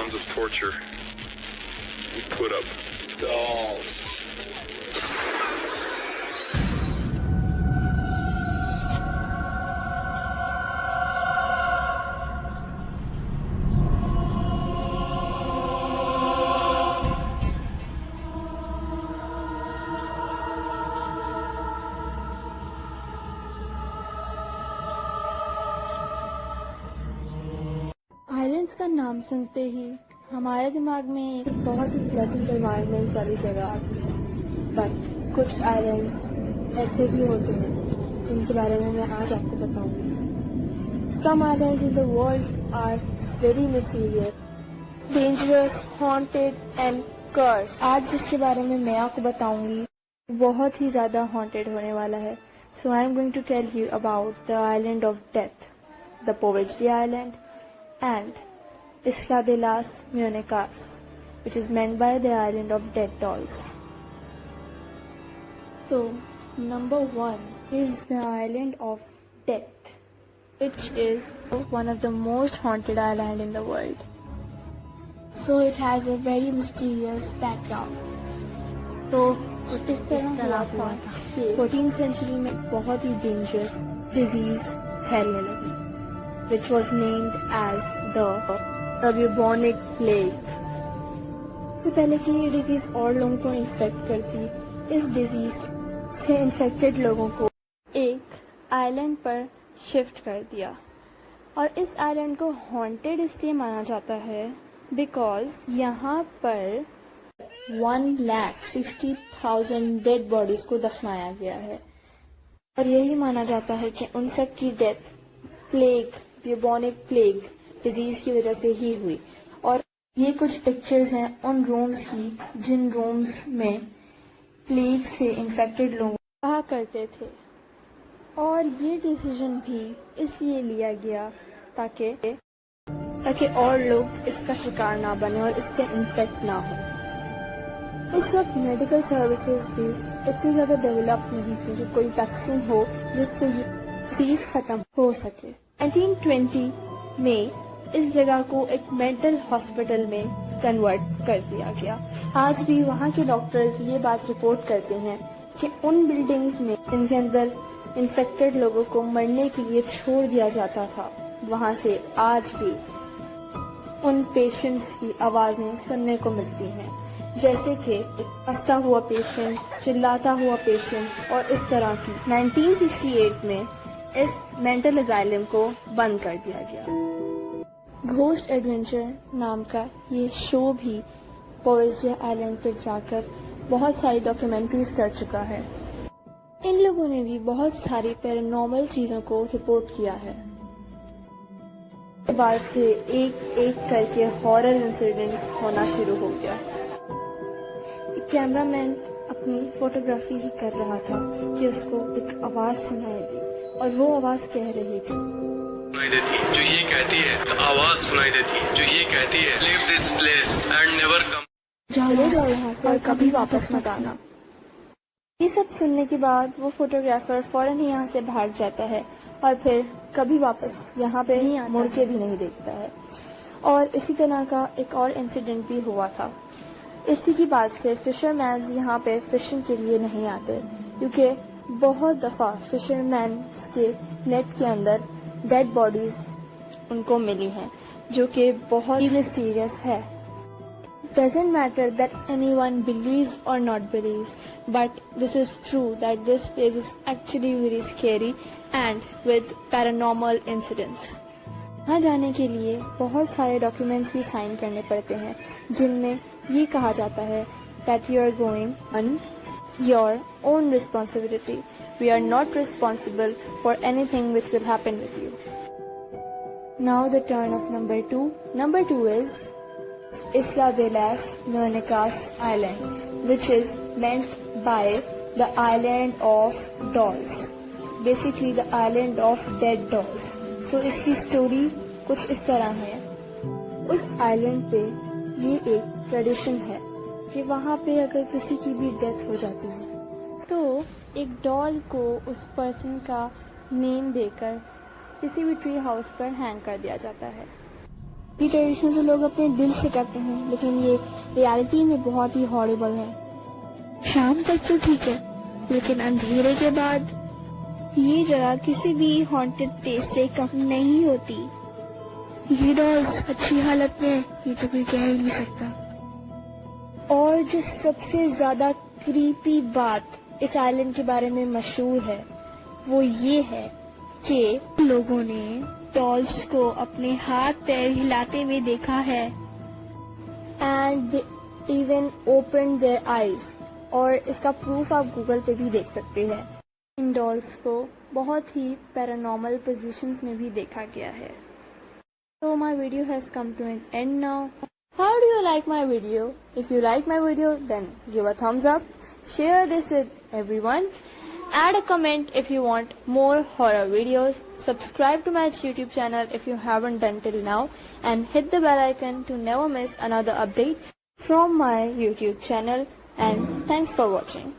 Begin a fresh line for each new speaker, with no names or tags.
pounds of torture we put up. Dolls.
آئلینڈس کا نام سنتے ہی ہمارے دماغ میں ایک بہت ہی پلیزنٹ انوائرمنٹ والی جگہ آتی ہے، بٹ کچھ آئلینڈس ایسے بھی ہوتے ہیں جن کے بارے میں آج آپ کو بتاؤں گی۔ Some islands in the world are very mysterious, dangerous, haunted and cursed. آج جس کے بارے میں آپ کو بتاؤں گی بہت ہی زیادہ ہانٹیڈ ہونے والا ہے۔ So I am going to tell you about the island of death, the Poveglia island and Isla de las Muñecas, which is meant by the island of dead dolls. So, number 1 is the island of death, which is one of the most haunted island in the world. So it has a very mysterious background. تو اس طرح ہوا تھا کہ 14th century میں بہت ہی dangerous disease پھیلنے لگی، which was named as the bubonic plague. اس سے پہلے کہ یہ ڈیزیز اور لوگوں کو انفیکٹ کرتی، اس ڈیزیز سے انفیکٹڈ لوگوں کو ایک آئلینڈ پر شفٹ کر دیا، اور اس آئلینڈ کو ہانٹیڈ اس لیے مانا جاتا ہے بیکاز یہاں پر 1,60,000 ڈیڈ باڈیز کو دفنایا گیا ہے، اور یہی مانا جاتا ہے کہ ان سب کی ڈیتھ پلیگ، بیوبونک پلیگ ڈیزیز کی وجہ سے ہی ہوئی۔ اور یہ کچھ پکچرز ہیں ان رومز کی جن رومز میں پلیگ سے انفیکٹڈ لوگ رہا کرتے تھے، اور یہ ڈیسیژن بھی اس لیے لیا گیا تاکہ اور لوگ اس کا شکار نہ بنے اور اس سے انفیکٹ نہ ہو۔ اس وقت میڈیکل سروسز بھی اتنی زیادہ ڈیولپ نہیں تھی کہ کوئی ویکسین ہو جس سے یہ ڈیزیز ختم ہو سکے۔ 1920 میں اس جگہ کو ایک مینٹل ہاسپٹل میں کنورٹ کر دیا گیا۔ آج بھی وہاں کے ڈاکٹرز یہ بات رپورٹ کرتے ہیں کہ ان بلڈنگز میں جن کے اندر انفیکٹڈ لوگوں کو مرنے کے لیے چھوڑ دیا جاتا تھا، وہاں سے آج بھی ان پیشنٹس کی آوازیں سننے کو ملتی ہیں، جیسے کہ ہنستا ہوا پیشنٹ، چلاتا ہوا پیشنٹ، اور اس طرح کی۔ 1968 میں اس مینٹل اسائلم کو بند کر دیا گیا۔ گھوسٹ ایڈونچر نام کا یہ شو بھی پوویچلی آئلینڈ پر جا کر بہت ساری ڈاکیومنٹریز کر چکا ہے۔ ان لوگوں نے بھی بہت ساری پیرانارمل چیزوں کو رپورٹ کیا ہے۔ اس کے بعد سے ایک ایک کر کے ہارر انسیڈنٹس ہونا شروع ہو گیا۔ ایک کیمرہ مین اپنی فوٹوگرافی ہی کر رہا تھا کہ اس کو ایک آواز سنائی دی، اور وہ آواز کہہ رہی تھی،
سنائی دیتی جو یہ کہتی ہے، آواز سنائی دیتی جو یہ کہتی ہے، leave this place and never come,
چلے جاؤ یہاں سے اور کبھی واپس مت آنا۔ یہ سب سننے کے بعد وہ فوٹوگرافر فوراً ہی یہاں سے بھاگ جاتا ہے، اور پھر کبھی واپس یہاں پہ مڑ کے بھی نہیں دیکھتا ہے۔ اور اسی طرح کا ایک اور انسیڈنٹ بھی ہوا تھا۔ اسی کی بات سے فشر مینز یہاں پہ فشنگ کے لیے نہیں آتے، کیونکہ بہت دفعہ فشر مینز کے نیٹ کے اندر ڈیڈ باڈیز ان کو ملی ہیں، جو کہ بہت ہی مسٹیریس ہے۔ Doesn't matter that anyone believes or not believes, but this is true that this place is actually very scary and with paranormal incidents. وہاں جانے کے لیے بہت سارے ڈاکیومنٹس بھی سائن کرنے پڑتے ہیں، جن میں یہ کہا جاتا ہے that you are going on your own responsibility. We are not responsible for anything which will happen with you. Now the turn of number 2. Number 2 is Isla de las Muñecas Island, which is meant by the island of dolls. Basically the island of dead dolls. So اس کی story کچھ اس طرح ہے۔ اس island پہ یہ ایک tradition ہے کہ وہاں پہ اگر کسی کی بھی ڈیتھ ہو جاتی ہے تو ایک ڈال کو اس پرسن کا نیم دے کر کسی بھی ٹری ہاؤس پر ہینگ کر دیا جاتا ہے۔ یہ ٹریڈیشن تو لوگ اپنے دل سے کرتے ہیں لیکن یہ ریالٹی میں بہت ہی ہاربل ہے. شام تک تو ٹھیک ہے لیکن اندھیرے کے بعد یہ جگہ کسی بھی ہانٹڈ پلیس سے کم نہیں ہوتی. یہ ڈالز اچھی حالت میں یہ تو کوئی کہہ ہی نہیں سکتا. اور جو سب سے زیادہ کریپی بات اس آئلینڈ کے بارے میں مشہور ہے وہ یہ ہے کہ لوگوں نے ڈالز کو اپنے ہاتھ پیر ہلاتے ہوئے دیکھا ہے. And they even open their eyes. اور اس کا پروف آپ گوگل پہ بھی دیکھ سکتے ہیں. ان ڈالز کو بہت ہی پیرانارمل پوزیشنز میں بھی دیکھا گیا ہے. So my video has come to an end now. How do you like my video? If you like my video, then give a thumbs up. Share this with everyone. Add a comment if you want more horror videos. Subscribe to my YouTube channel if you haven't done till now. And hit the bell icon to never miss another update from my YouTube channel. And thanks for watching.